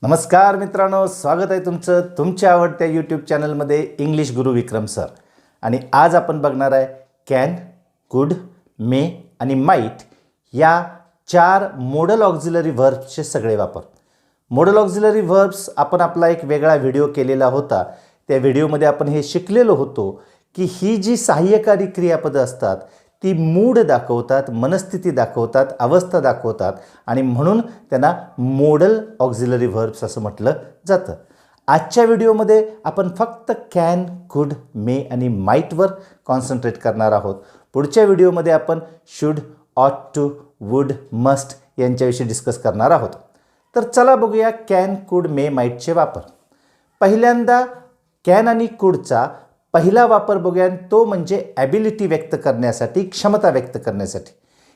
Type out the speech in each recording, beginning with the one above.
नमस्कार मित्रांनो, स्वागत आहे तुमचं तुमच्या आवडत्या यूट्यूब चॅनलमध्ये इंग्लिश गुरु विक्रम सर. आणि आज आपण बघणार आहे कॅन, कुड, मे आणि माईट या 4 मोडल ऑक्झिलरी व्हर्ब्सचे सगळे वापर. मोडल ऑक्झिलरी व्हर्ब्स आपण आपला एक वेगळा व्हिडिओ केलेला होता. त्या व्हिडिओमध्ये आपण हे शिकलेलो होतो की ही जी सहाय्यकारी क्रियापदं असतात ती मूड दाखवतात, मनस्थिती दाखवतात, अवस्था दाखवतात आणि म्हणून त्यांना मोडल ऑक्झिलरी व्हर्ब्स असं म्हटलं जातं. आजच्या व्हिडिओमध्ये आपण फक्त कॅन, कुड, मे आणि माईटवर कॉन्सन्ट्रेट करणार आहोत. पुढच्या व्हिडिओमध्ये आपण शुड, ऑट टू, वुड, मस्ट यांच्याविषयी डिस्कस करणार आहोत. तर चला बघूया कॅन, कुड, मे, माईटचे वापर. पहिल्यांदा कॅन आणि कुडचा पहिला वापर बघूया, तो म्हणजे ॲबिलिटी व्यक्त करण्यासाठी, क्षमता व्यक्त करण्यासाठी.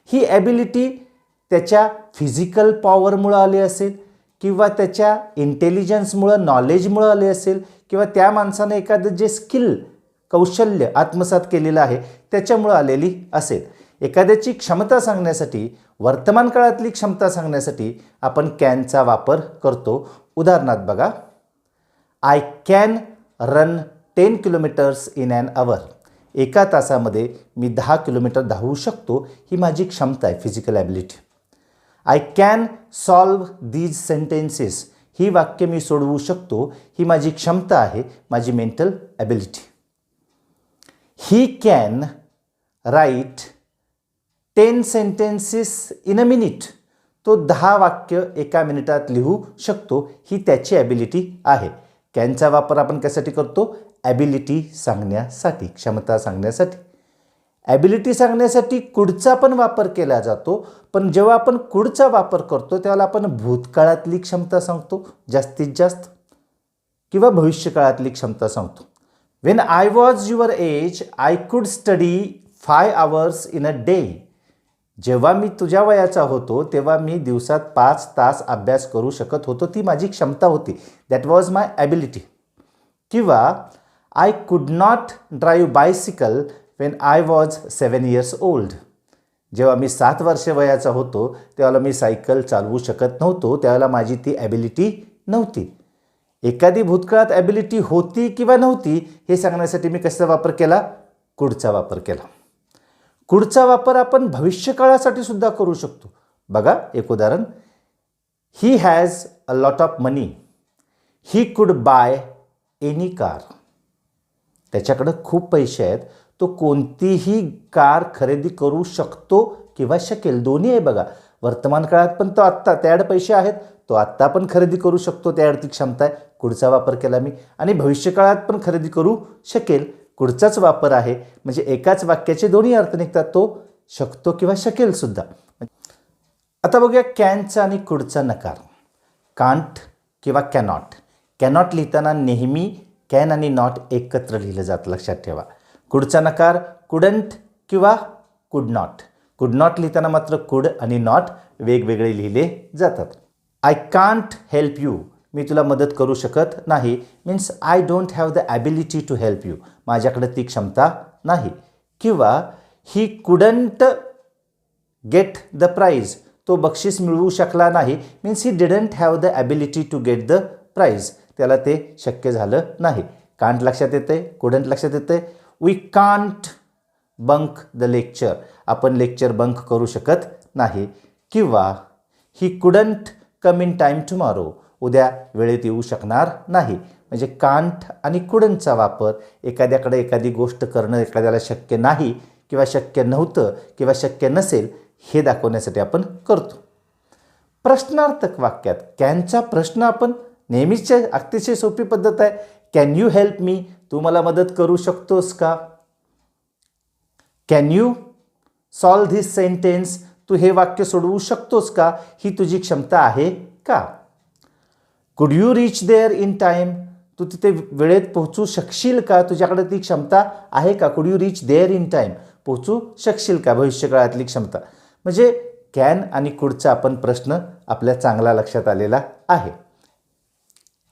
ही ॲबिलिटी त्याच्या फिजिकल पॉवरमुळं आली असेल किंवा त्याच्या इंटेलिजन्समुळं, नॉलेजमुळं आली असेल किंवा त्या माणसानं एखादं जे स्किल, कौशल्य आत्मसात केलेलं आहे त्याच्यामुळं आलेली असेल. एखाद्याची क्षमता सांगण्यासाठी, वर्तमान काळातली क्षमता सांगण्यासाठी आपण कॅनचा वापर करतो. उदाहरणार्थ बघा, I can run 10 kilometres in an hour. एका तासामध्ये मी 10 किलोमीटर धावू शकतो. ही माझी क्षमता आहे, physical ability. I can solve these sentences. ही वाक्य मी सोडवू शकतो. ही माझी क्षमता आहे, माझी mental ability. He can write 10 sentences in a minute. तो 10 वाक्य एका मिनिटात लिहू शकतो. ही त्याची ॲबिलिटी आहे. कॅनचा वापर आपण कशासाठी करतो? ॲबिलिटी सांगण्यासाठी, क्षमता सांगण्यासाठी. ॲबिलिटी सांगण्यासाठी कुडचा पण वापर केला जातो, पण जेव्हा आपण कुडचा वापर करतो तेव्हा आपण भूतकाळातली क्षमता सांगतो जास्तीत जास्त, किंवा भविष्यकाळातली क्षमता सांगतो. When I was your age I could study 5 hours in a day. जेव्हा मी तुझ्या वयाचा होतो तेव्हा मी दिवसात 5 तास अभ्यास करू शकत होतो. ती माझी क्षमता होती. That was my ability. किंवा I could not drive bicycle when I was 7 years old. जेव्हा मी 7 वर्ष वयाचा होतो तेव्हा मी सायकल चालवू शकत नव्हतो. त्यावेळेला माझी ती ॲबिलिटी नव्हती. एखादी भूतकाळात ॲबिलिटी होती किंवा नव्हती हे सांगण्यासाठी मी कशाचा वापर केला? कुडचा वापर केला. कुडचा वापर आपण भविष्यकाळासाठी सुद्धा करू शकतो. बघा एक उदाहरण, he has a lot of money. He could by any car. त्याच्याकडं खूप पैसे आहेत, तो कोणतीही कार खरेदी करू शकतो किंवा शकेल. दोन्ही आहे बघा. वर्तमान काळात पण तो आत्ता, त्याकडे पैसे आहेत, तो आत्ता पण खरेदी करू शकतो, त्यावरती क्षमता आहे, कुडचा वापर केला मी. आणि भविष्यकाळात पण खरेदी करू शकेल, कुडचाच वापर आहे. म्हणजे एकाच वाक्याचे दोन्ही अर्थ निघतात, तो शकतो किंवा शकेल सुद्धा. आता बघूया कॅनचा आणि कुडचा नकार. कांट किंवा कॅनॉट. कॅनॉट लिहिताना नेहमी कॅन आणि नॉट एकत्र लिहिलं जातं, लक्षात ठेवा. कुडचा नकार कुडंट किंवा कुड नॉट. कुड नॉट लिहिताना मात्र कुड आणि नॉट वेगवेगळे लिहिले जातात. I can't help you. मी तुला मदत करू शकत नाही. Means I don't have the ability to help you. माझ्याकडे ती क्षमता नाही. किंवा he couldn't get the price. तो बक्षीस मिळवू शकला नाही. Means he didn't have the ability to get the price. त्याला ते शक्य झालं नाही. कांट लक्षात येते, कुडंट लक्षात येते. We can't bunk the lecture. आपण लेक्चर बंक करू शकत नाही. किंवा he couldn't come in time tomorrow. उद्या वेळेत येऊ शकणार नाही. म्हणजे कांट आणि कुडंटचा वापर एखाद्याकडे एखादी गोष्ट करणं एखाद्याला शक्य नाही किंवा शक्य नव्हतं किंवा शक्य नसेल हे दाखवण्यासाठी आपण करतो. प्रश्नार्थक वाक्यात कॅनचा प्रश्न आपण नेहमीच अतिशय सोपी पद्धत आहे. Can you help me. तू मला मदत करू शकतोस का? Can you solve this sentence. तू हे वाक्य सोडवू शकतोस का? ही तुझी क्षमता आहे का? Could you reach there in time. तू तिथे वेळेत पोहोचू शकशील का? तुझ्याकडे ती क्षमता आहे का? Could you reach there in time. पोहोचू शकशील का? भविष्यकाळातली क्षमता. म्हणजे कॅन आणि कुडचा आपण प्रश्न आपल्या चांगला लक्षात आलेला आहे.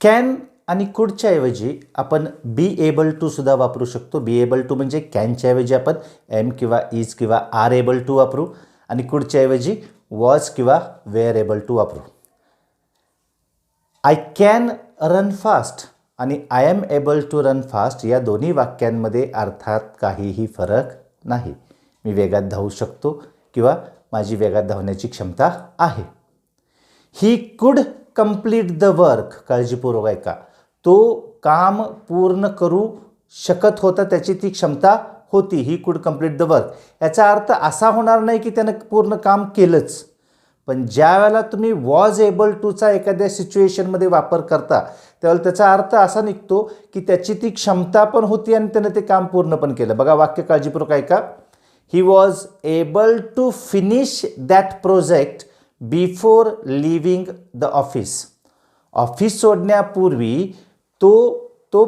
कॅन आणि कुडच्या ऐवजी आपण बी एबल टू सुद्धा वापरू शकतो. बी एबल टू म्हणजे कॅनच्या ऐवजी आपण एम किंवा इज किंवा आर एबल टू वापरू आणि कुडच्या ऐवजी वॉज किंवा वेअर एबल टू वापरू. आय कॅन रन फास्ट आणि I am able to run fast या दोन्ही वाक्यांमध्ये अर्थात काहीही फरक नाही. मी वेगात धावू शकतो किंवा माझी वेगात धावण्याची क्षमता आहे. He could complete the work, काळजीपूर्वक ऐका, तो काम पूर्ण करू शकत होता, त्याची ती क्षमता होती. He could complete the work याचा अर्थ असा होणार नाही की त्यानं पूर्ण काम केलंच, पण ज्या वेळेला तुम्ही वॉज एबल टूचा एखाद्या सिच्युएशनमध्ये वापर करता त्यावेळेला त्याचा अर्थ असा निघतो की त्याची ती क्षमता पण होती आणि त्यानं ते काम पूर्ण पण केलं. बघा वाक्य काळजीपूर्वक ऐका. He was able to finish that project before leaving the office. Office सोडण्यापूर्वी तो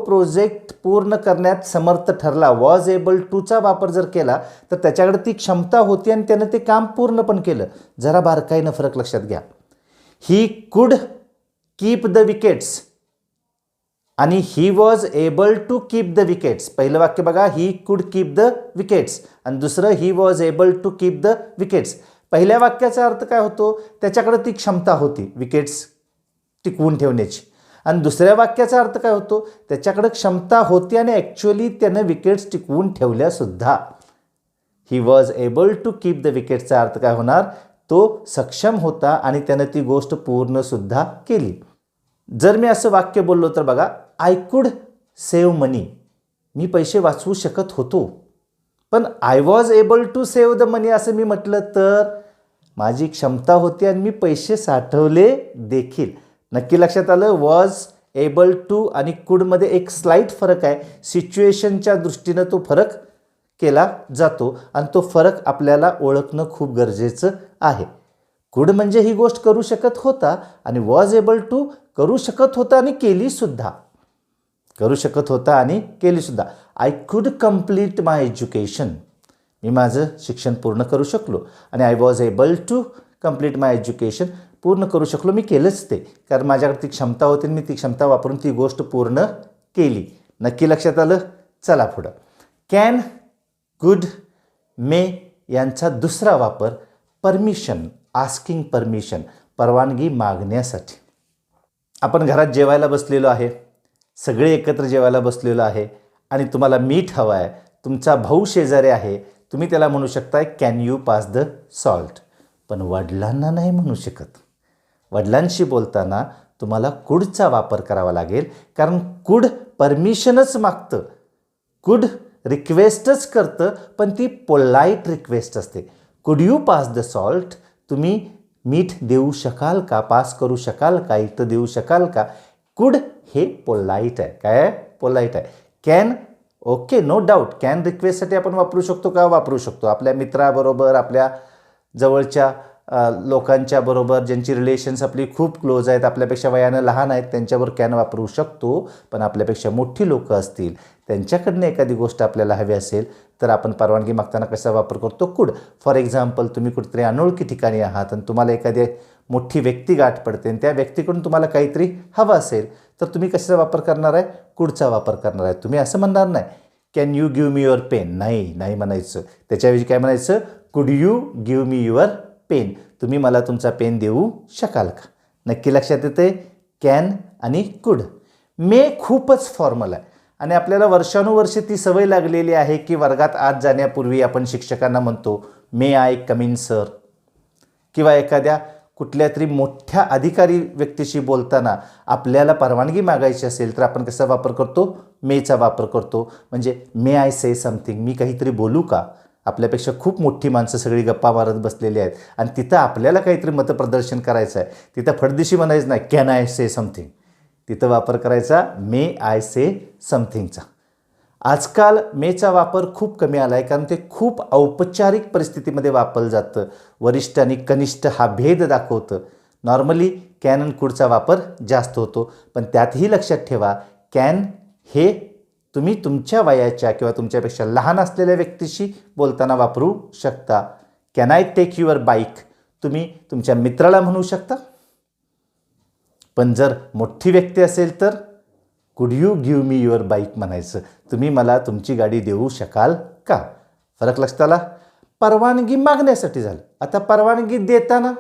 प्रोजेक्ट पूर्ण करण्यात समर्थ ठरला. वॉज एबल टूचा वापर जर केला तर त्याच्याकडे ती क्षमता होती आणि त्यानं ते काम पूर्ण पण केलं. जरा बारकाईनं फरक लक्षात घ्या. He could keep the wickets आणि he was able to keep the wickets. पहिलं वाक्य बघा, he could keep the wickets आणि दुसरं he was able to keep the wickets. पहिल्या वाक्याचा अर्थ काय होतो, त्याच्याकडे ती क्षमता होती विकेट्स टिकवून ठेवण्याची. आणि दुसऱ्या वाक्याचा अर्थ काय होतो, त्याच्याकडे क्षमता होती आणि ॲक्च्युअली त्यानं विकेट्स टिकवून ठेवल्यासुद्धा. He was able to keep the विकेट्सचा अर्थ काय होणार, तो सक्षम होता आणि त्यानं ती गोष्ट पूर्णसुद्धा केली. जर मी असं वाक्य बोललो तर बघा, आय कुड सेव्ह मनी, मी पैसे वाचवू शकत होतो. पण I was able to save the money असं मी म्हटलं तर माझी क्षमता होती आणि मी पैसे साठवले देखील. नक्की लक्षात आलं. वॉज एबल टू आणि कुडमध्ये एक स्लाईट फरक आहे. सिच्युएशनच्या दृष्टीनं तो फरक केला जातो आणि तो फरक आपल्याला ओळखणं खूप गरजेचं आहे. कुड म्हणजे ही गोष्ट करू शकत होता आणि वॉज एबल टू करू शकत होता आणि केलीसुद्धा. करू शकत होता आणि केलीसुद्धा. I could complete my education, मी माझं शिक्षण पूर्ण करू शकलो. आणि I was able to complete my education, पूर्ण करू शकलो, मी केलंच ते, कारण माझ्याकडे ती क्षमता होती आणि मी ती क्षमता वापरून ती गोष्ट पूर्ण केली. नक्की लक्षात आलं. चला पुढं. कॅन, कुड, मे यांचा दुसरा वापर परमिशन, आस्किंग परमिशन, परवानगी मागण्यासाठी. आपण घरात जेवायला बसलेलो आहे, सगळे एकत्र जेवायला बसलेलो आहे आणि तुम्हाला मीठ हवं आहे. तुमचा भाऊ शेजारी आहे, तुम्ही त्याला म्हणू शकताय can you pass the salt. पण वडिलांना नाही म्हणू शकत. वडिलांशी बोलताना तुम्हाला कुडचा वापर करावा लागेल, कारण कुड परमिशनच मागतं, कुड रिक्वेस्टच करतं, पण ती पोलाईट रिक्वेस्ट असते. कुड यू पास द सॉल्ट, तुम्ही मीठ देऊ शकाल का, पास करू शकाल का, इथं देऊ शकाल का. कुड हे पोलाईट आहे. काय पोलाईट आहे. Can okay, no doubt, can रिक्वेस्टसाठी आपण वापरू शकतो का, वापरू शकतो. आपल्या मित्राबरोबर, आपल्या जवळच्या लोकांच्या बरोबर, ज्यांची रिलेशन्स आपली खूप क्लोज आहेत, आपल्यापेक्षा वयानं लहान आहेत, त्यांच्यावर कॅन वापरू शकतो. पण आपल्यापेक्षा मोठी लोकं असतील, त्यांच्याकडनं एखादी गोष्ट आपल्याला हवी असेल तर आपण परवानगी मागताना कसा वापर करतो, कुड. फॉर एक्झाम्पल, तुम्ही कुठेतरी अनोळखी ठिकाणी आहात आणि तुम्हाला एखादी मोठी व्यक्ती गाठ पडते आणि त्या व्यक्तीकडून तुम्हाला काहीतरी हवं असेल तर तुम्ही कशाचा वापर करणार आहे, कुडचा वापर करणार आहे. तुम्ही असं म्हणणार नाही can you give me your pen, नाही म्हणायचं. त्याच्याऐवजी काय म्हणायचं, could you give me your pen, तुम्ही मला तुमचा पेन देऊ शकाल का. नक्की लक्षात येते. कॅन आणि कुड. मे खूपच फॉर्मल आहे आणि आपल्याला वर्षानुवर्षे ती सवय लागलेली आहे की वर्गात आत जाण्यापूर्वी आपण शिक्षकांना म्हणतो मे आय कम इन सर, किंवा एखाद्या कुठल्या तरी मोठ्या अधिकारी व्यक्तीशी बोलताना आपल्याला परवानगी मागायची असेल तर आपण कसा वापर करतो, मेचा वापर करतो. म्हणजे मे आय से समथिंग, मी काहीतरी बोलू का. आपल्यापेक्षा खूप मोठी माणसं सगळी गप्पा मारत बसलेली आहेत आणि तिथं आपल्याला काहीतरी मतप्रदर्शन करायचं आहे, तिथं फडदिशी म्हणायचं नाही कॅन आय से समथिंग, तिथं वापर करायचा मे आय से समथिंगचा. आजकाल मेचा वापर खूप कमी आला आहे, कारण ते खूप औपचारिक परिस्थितीमध्ये वापरलं जातं. वरिष्ठ आणि कनिष्ठ हा भेद दाखवतं. नॉर्मली कॅन आणि कुडचा वापर जास्त होतो. पण त्यातही लक्षात ठेवा, कॅन हे तुम्ही तुमच्या वयाच्या किंवा तुमच्यापेक्षा लहान असलेल्या व्यक्तीशी बोलताना वापरू शकता. Can I take your bike, तुम्ही तुमच्या मित्राला म्हणू शकता. पण जर मोठी व्यक्ती असेल तर कुड you give me your bike म्हणायचं, तुम्ही मला तुमची गाडी देऊ शकाल का. फरक लक्षात आला. परवानगी मागण्यासाठी झालं. आता परवानगी देताना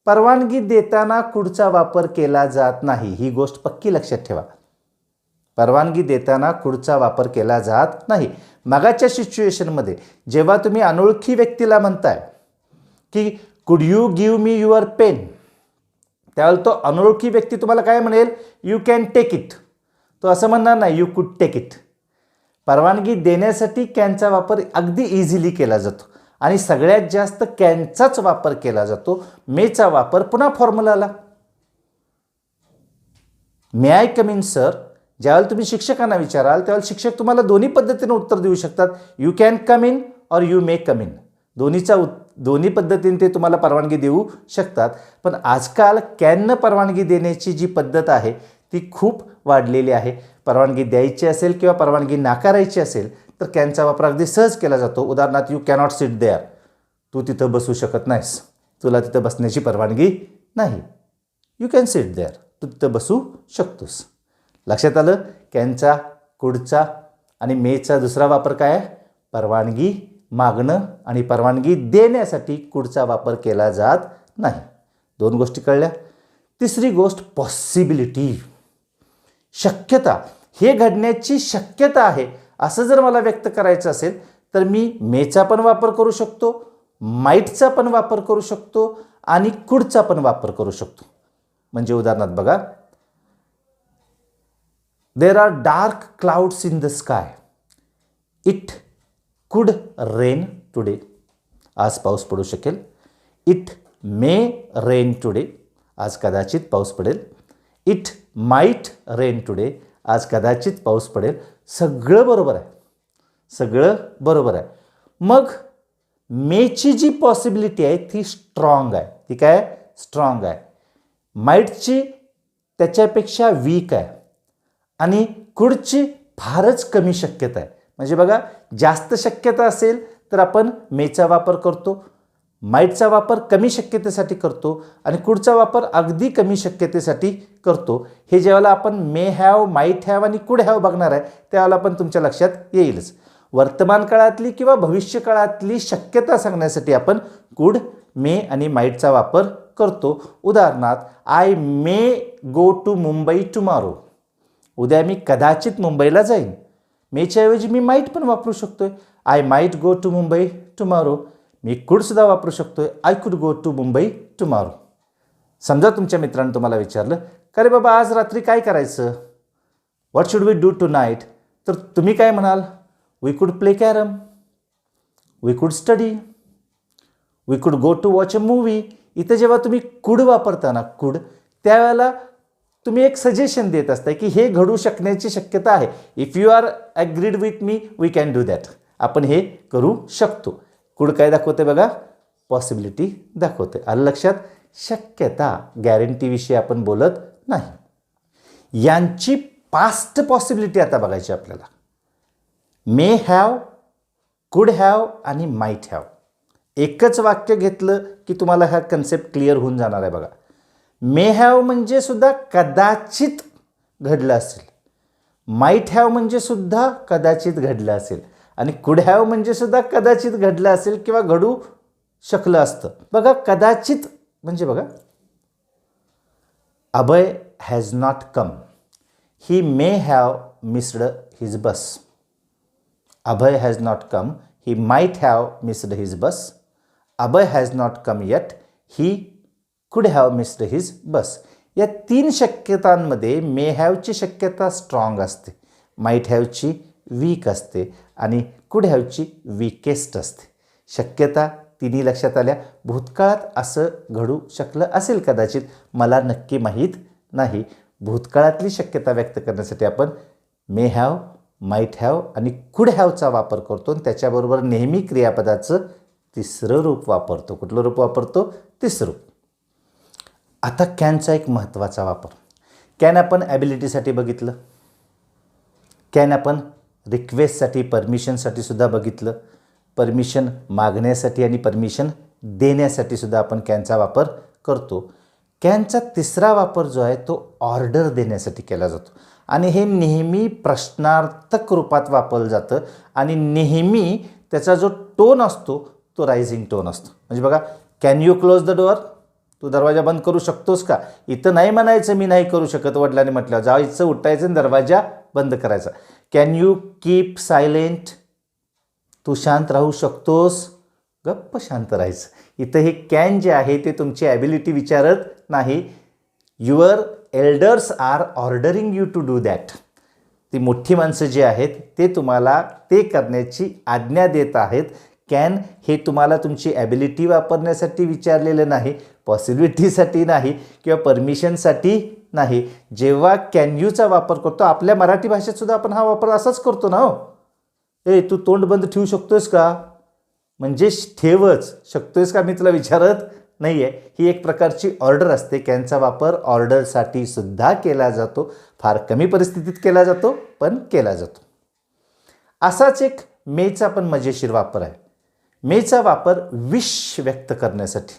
परवानगी देताना कुडचा वापर केला जात नाही, ही गोष्ट पक्की लक्षात ठेवा. परवानगी देताना कुडचा वापर केला जात नाही. मगाच्या सिच्युएशनमध्ये जेव्हा तुम्ही अनोळखी व्यक्तीला म्हणताय की could you give me your pen, त्यावेळेला तो अनोळखी व्यक्ती तुम्हाला काय म्हणेल, यू कॅन टेक इट. तो असं म्हणणार नाही यू कुड टेक इट. परवानगी देण्यासाठी कॅनचा वापर अगदी इझिली केला जातो आणि सगळ्यात जास्त कॅनचाच वापर केला जातो. मेचा वापर पुन्हा फॉर्म्युलाला. मे आय कम इन सर, ज्यावेळेला तुम्ही शिक्षकांना विचाराल त्यावेळेला शिक्षक तुम्हाला दोन्ही पद्धतीने उत्तर देऊ शकतात. यू कॅन कम इन और यू मे कम इन. दोन्ही पद्धतीने ते तुम्हाला परवानगी देऊ शकतात. पण आजकाल कॅननं परवानगी देण्याची जी पद्धत आहे ती खूप वाढलेली आहे. परवानगी द्यायची असेल किंवा परवानगी नाकारायची असेल तर कॅनचा वापर अगदी सहज केला जातो. उदाहरणार्थ, यू कॅनॉट सिट देअर, तू तिथं बसू शकत नाहीस, तुला तिथं बसण्याची परवानगी नाही. यू कॅन सिट देअर, तू तिथं बसू शकतोस. लक्षात आलं. कॅनचा, कुडचा आणि मेचा दुसरा वापर काय आहे, परवानगी मागणं आणि परवानगी देण्यासाठी कुडचा वापर केला जात नाही. 2 गोष्टी कळल्या. तिसरी गोष्ट पॉसिबिलिटी, शक्यता. हे घडण्याची शक्यता आहे असं जर मला व्यक्त करायचं असेल तर मी मेचा पण वापर करू शकतो, माईटचा पण वापर करू शकतो आणि कुडचा पण वापर करू शकतो. म्हणजे उदाहरणार्थ बघा, there are dark clouds in the sky, it कुड रेन टुडे. आज पाऊस पडू शकेल. इट मे रेन टुडे, आज कदाचित पाऊस पडेल. इट माईट रेन टुडे, आज कदाचित पाऊस पडेल. सगळं बरोबर आहे, सगळं बरोबर आहे. मग मेची जी पॉसिबिलिटी आहे ती स्ट्रॉंग आहे. ती काय, स्ट्रॉंग आहे. माईटची त्याच्यापेक्षा वीक आहे आणि कुडची फारच कमी शक्यता आहे. म्हणजे बघा, जास्त शक्यता असेल तर आपण मेचा वापर करतो, माईटचा वापर कमी शक्यतेसाठी करतो आणि कुडचा वापर अगदी कमी शक्यतेसाठी करतो. हे ज्यावेळेला आपण मे हॅव, माईट हॅव आणि कुड हॅव बघणार आहे त्यावेळेला पण तुमच्या लक्षात येईलच. वर्तमान काळातली किंवा भविष्य काळातली शक्यता सांगण्यासाठी आपण कुड, मे आणि माईटचा वापर करतो. उदाहरणार्थ, I may go to Mumbai tomorrow, उद्या मी कदाचित मुंबईला जाईन. मेच्या ऐवजी मी माईट पण वापरू शकतोय, I might go to Mumbai tomorrow. मी कुडसुद्धा वापरू शकतोय, I could go to Mumbai tomorrow. समजा तुमच्या मित्रांनी तुम्हाला विचारलं, का रे बाबा आज रात्री काय करायचं, what should we do tonight, तर तुम्ही काय म्हणाल, we could play carrom, we could study, we could go to watch a movie. इथं जेव्हा तुम्ही कुड वापरता ना, कुड, त्यावेळेला तुम्ही एक सजेशन देत असता की हे घडू शकण्याची शक्यता आहे. If you are agreed with me, we can do that. आपण हे करू शकतो. कुड काय दाखवते बघा, पॉसिबिलिटी दाखवते. आलं लक्षात. शक्यता, गॅरंटीविषयी आपण बोलत नाही. यांची पास्ट पॉसिबिलिटी आता बघायची आपल्याला. मे हॅव, कुड हॅव आणि माईट हॅव. एकच वाक्य घेतलं की तुम्हाला हा कन्सेप्ट क्लिअर होऊन जाणार आहे. बघा, मे हॅव म्हणजे सुद्धा कदाचित घडलं असेल, माईट हॅव म्हणजे सुद्धा कदाचित घडलं असेल आणि कुड हॅव म्हणजे सुद्धा कदाचित घडलं असेल किंवा घडू शकलं असतं. बघा, कदाचित म्हणजे बघा, Abhay has not come, he may have missed his bus. Abhay has not come, he might have missed his bus. Abhay has not come yet, he could have missed his बस. या 3 शक्यतांमध्ये मे हॅवची शक्यता स्ट्रॉंग असते, माईट हॅवची वीक असते आणि कुड हॅवची वीकेस्ट असते. शक्यता तिन्ही लक्षात आल्या. भूतकाळात असं घडू शकलं असेल कदाचित, मला नक्की माहीत नाही. भूतकाळातली शक्यता व्यक्त करण्यासाठी आपण मे हॅव, माईट हॅव आणि कुड हॅवचा वापर करतो आणि त्याच्याबरोबर नेहमी क्रियापदाचं तिसरं रूप वापरतो. कुठलं रूप वापरतो? तिसरं रूप. आता कॅनचा एक महत्त्वाचा वापर. कॅन आपण ॲबिलिटीसाठी बघितलं, कॅन आपण रिक्वेस्टसाठी, परमिशनसाठी सुद्धा बघितलं, परमिशन मागण्यासाठी आणि परमिशन देण्यासाठी सुद्धा आपण कॅनचा वापर करतो. कॅनचा तिसरा वापर जो आहे तो ऑर्डर देण्यासाठी केला जातो आणि हे नेहमी प्रश्नार्थक रूपात वापरलं जातं आणि नेहमी त्याचा जो टोन असतो तो रायझिंग टोन असतो. म्हणजे बघा, can you close the door, तू दरवाजा बंद करू शकतोस का? इथं नाही म्हणायचं मी नाही करू शकत वडिलांनी म्हटल्यावर, जायचं उठायचं आणि दरवाजा बंद करायचा. Can you keep silent? तू शांत राहू शकतोस? गप्प शांत राहायचं. इथं हे कॅन जे आहे ते तुमची ॲबिलिटी विचारत नाही. Your elders are ordering you to do that. ती मोठी माणसं जी आहेत ते तुम्हाला ते करण्याची आज्ञा देत आहेत. कॅन हे तुम्हाला तुमची ॲबिलिटी वापरण्यासाठी विचारलेलं नाही, पॉसिबिलिटीसाठी नाही किंवा परमिशनसाठी नाही. जेव्हा कॅन यूचा वापर करतो, आपल्या मराठी भाषेतसुद्धा आपण हा वापर असाच करतो ना. ए तू तोंड बंद ठेवू शकतोस का? म्हणजे ठेवच शकतोयस का मी तुला विचारत नाही आहे. ही एक प्रकारची ऑर्डर असते. कॅनचा वापर ऑर्डरसाठी सुद्धा केला जातो. फार कमी परिस्थितीत केला जातो, पण केला जातो. असाच एक मेचा पण मजेशीर वापर आहे. मेचा वापर विश व्यक्त करण्यासाठी,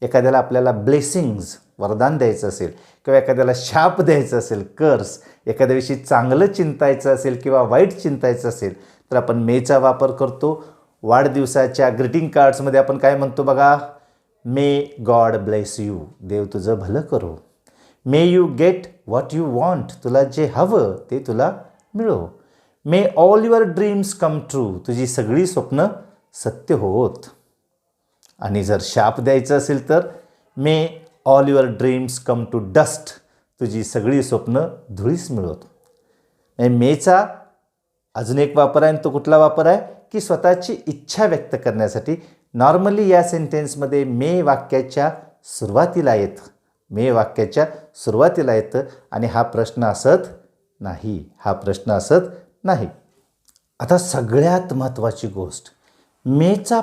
एखाद्याला आपल्याला ब्लेसिंग्ज वरदान द्यायचं असेल किंवा एखाद्याला शाप द्यायचं असेल, कर्स, एखाद्याविषयी चांगलं चिंतायचं असेल किंवा वाईट चिंतायचं असेल तर आपण मेचा वापर करतो. वाढदिवसाच्या ग्रीटिंग कार्ड्समध्ये आपण काय म्हणतो बघा, मे गॉड ब्लेस यू, देव तुझं भलं करो. May you get what you want, तुला जे हवं ते तुला मिळो. May all your dreams come true, तुझी सगळी स्वप्न सत्य होत. आणि जर शाप द्यायचं असेल तर may all your dreams come to dust, तुझी सगळी स्वप्न धुळीस मिळवत. मेचा अजून एक वापर आहे, तो कुठला वापर आहे की स्वतःची इच्छा व्यक्त करण्यासाठी. नॉर्मली या सेंटेन्समध्ये मे वाक्याच्या सुरुवातीला येतं, मे वाक्याच्या सुरुवातीला येतं आणि हा प्रश्न असत नाही. आता सगळ्यात महत्त्वाची गोष्ट, मेचा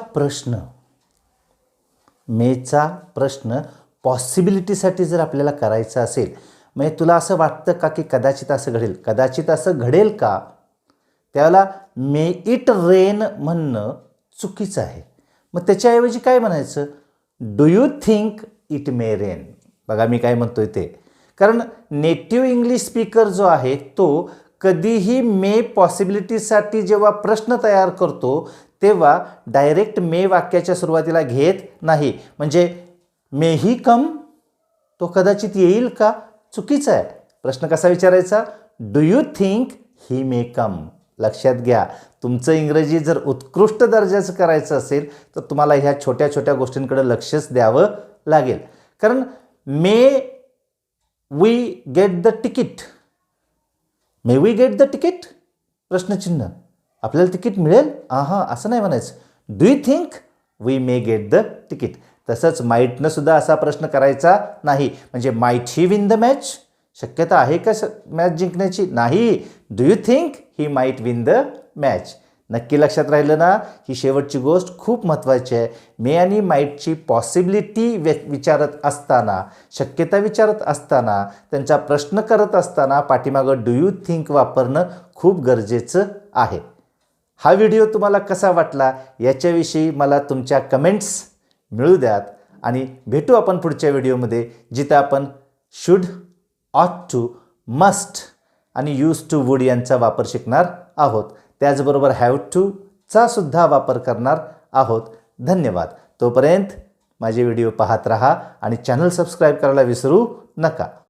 प्रश्न पॉसिबिलिटीसाठी जर आपल्याला करायचा असेल, म्हणजे तुला असं वाटतं का की कदाचित असं घडेल का, त्याला मे इट रेन म्हणणं चुकीचं आहे. मग त्याच्याऐवजी काय म्हणायचं, do you think it may rain. बघा मी काय म्हणतोय ते, कारण नेटिव्ह इंग्लिश स्पीकर जो आहे तो कधीही मे पॉसिबिलिटीसाठी जेव्हा प्रश्न तयार करतो तेव्हा डायरेक्ट मे वाक्याच्या सुरुवातीला घेत नाही. म्हणजे मे ही कम, तो कदाचित येईल का, चुकीचं आहे. प्रश्न कसा विचारायचा, डू यू थिंक ही मे कम. लक्षात घ्या, तुमचं इंग्रजी जर उत्कृष्ट दर्जाचं करायचं असेल तर तुम्हाला ह्या छोट्या छोट्या गोष्टींकडे लक्षच द्यावं लागेल. कारण may we get the ticket, may we get the ticket प्रश्नचिन्ह, आपल्याला तिकीट मिळेल असं नाही म्हणायचं. Do you think we may get the ticket. तसंच माईटनं सुद्धा असा प्रश्न करायचा नाही. म्हणजे might he win the match, शक्यता आहे का मॅच जिंकण्याची, नाही. Do you think he might win the match. नक्की लक्षात राहिलं ना. ही शेवटची गोष्ट खूप महत्त्वाची आहे. मे आणि माईटची पॉसिबिलिटी विचारत असताना, शक्यता विचारत असताना, त्यांचा प्रश्न करत असताना पाठीमागं डू यू थिंक वापरणं खूप गरजेचं आहे. हा व्हिडिओ तुम्हाला कसा वाटला याच्याविषयी मला तुमच्या कमेंट्स मिळू द्यात आणि भेटू आपण पुढच्या व्हिडिओमध्ये, जिथं आपण शुड, ऑट टू, मस्ट आणि यूज टू, वुड यांचा वापर शिकणार आहोत. त्याचबरोबर हॅव टूचा सुद्धा वापर करणार आहोत. धन्यवाद. तोपर्यंत माझे व्हिडिओ पाहत राहा आणि चॅनल सबस्क्राईब करायला विसरू नका.